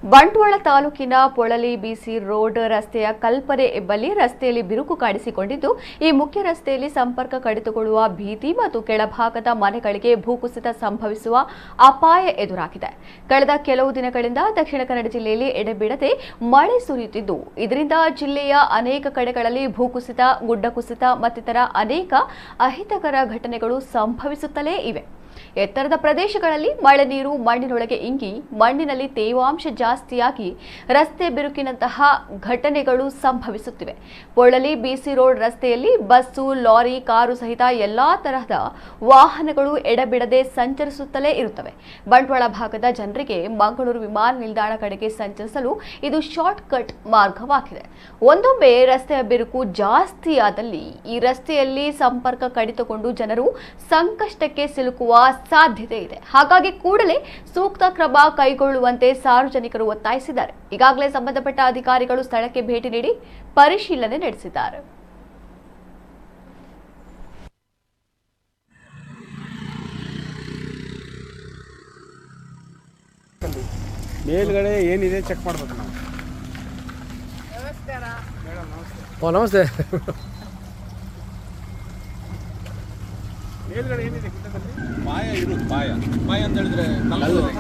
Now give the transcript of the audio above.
ಬಂಟ್ವಾಳ ತಾಲೂಕಿನ ಪೊಳಲಿ ಬಿಸಿ ರೋಡ್ ರಸ್ತೆಯ ಕಲ್ಪನೆ ಎಂಬಲ್ಲಿ ರಸ್ತೆಯಲ್ಲಿ ಬಿರುಕು ಕಾಣಿಸಿಕೊಂಡಿದ್ದು, ಈ ಮುಖ್ಯ ರಸ್ತೆಯಲ್ಲಿ ಸಂಪರ್ಕ ಕಡಿತಗೊಳ್ಳುವ ಭೀತಿ ಮತ್ತು ಕೆಳಭಾಗದ ಮನೆಗಳಿಗೆ ಭೂಕುಸಿತ ಸಂಭವಿಸುವ ಅಪಾಯ ಎದುರಾಗಿದೆ. ಕಳೆದ ಕೆಲವು ದಿನಗಳಿಂದ ದಕ್ಷಿಣ ಕನ್ನಡ ಜಿಲ್ಲೆಯಲ್ಲಿ ಎಡೆಬಿಡದೆ ಮಳೆ ಸುರಿಯುತ್ತಿದ್ದು, ಇದರಿಂದ ಜಿಲ್ಲೆಯ ಅನೇಕ ಕಡೆಗಳಲ್ಲಿ ಭೂಕುಸಿತ, ಗುಡ್ಡ ಕುಸಿತ ಮತ್ತಿತರ ಅನೇಕ ಅಹಿತಕರ ಘಟನೆಗಳು ಸಂಭವಿಸುತ್ತಲೇ ಇವೆ. ಎತ್ತರದ ಪ್ರದೇಶಗಳಲ್ಲಿ ಮಳೆ ನೀರು ಮಣ್ಣಿನೊಳಗೆ ಇಂಗಿ ಮಣ್ಣಿನಲ್ಲಿ ತೇವಾಂಶ ಜಾಸ್ತಿಯಾಗಿ ರಸ್ತೆ ಬಿರುಕಿನಂತಹ ಘಟನೆಗಳು ಸಂಭವಿಸುತ್ತಿವೆ. ಪೊಳಲಿ ಬಿಸಿ ರೋಡ್ ರಸ್ತೆಯಲ್ಲಿ ಬಸ್ಸು, ಲಾರಿ, ಕಾರು ಸಹಿತ ಎಲ್ಲಾ ತರಹದ ವಾಹನಗಳು ಎಡಬಿಡದೆ ಸಂಚರಿಸುತ್ತಲೇ ಇರುತ್ತವೆ. ಬಂಟ್ವಾಳ ಭಾಗದ ಜನರಿಗೆ ಮಂಗಳೂರು ವಿಮಾನ ನಿಲ್ದಾಣ ಕಡೆಗೆ ಸಂಚರಿಸಲು ಇದು ಶಾರ್ಟ್ ಕಟ್ ಮಾರ್ಗವಾಗಿದೆ. ಒಂದೊಮ್ಮೆ ರಸ್ತೆಯ ಬಿರುಕು ಜಾಸ್ತಿಯಾದಲ್ಲಿ ಈ ರಸ್ತೆಯಲ್ಲಿ ಸಂಪರ್ಕ ಕಡಿತಗೊಂಡು ಜನರು ಸಂಕಷ್ಟಕ್ಕೆ ಸಿಲುಕುವ ಸಾಧ್ಯತೆ ಇದೆ. ಹಾಗಾಗಿ ಕೂಡಲೇ ಸೂಕ್ತ ಕ್ರಮ ಕೈಗೊಳ್ಳುವಂತೆ ಸಾರ್ವಜನಿಕರು ಒತ್ತಾಯಿಸಿದ್ದಾರೆ. ಈಗಾಗಲೇ ಸಂಬಂಧಪಟ್ಟ ಅಧಿಕಾರಿಗಳು ಸ್ಥಳಕ್ಕೆ ಭೇಟಿ ನೀಡಿ ಪರಿಶೀಲನೆ ನಡೆಸಿದ್ದಾರೆ. ಮೇಲ್ಗಡೆ ಏನಿದೆ ಚೆಕ್ ಮಾಡ್ಬೇಕು ನಾವು. ನಮಸ್ಕಾರ ಮೇಡಮ್ ನಮಸ್ತೆ. ನಮಸ್ತೆ. ಮೇಲ್ಗಡೆ ಏನಿದೆ ಗುಡ್ಡದಲ್ಲಿ? ಪಾಯ ಇರುವುದು ಪಾಯ ಅಂತ ಹೇಳಿದ್ರೆ ಗಣಿಗಾರಿಕೆ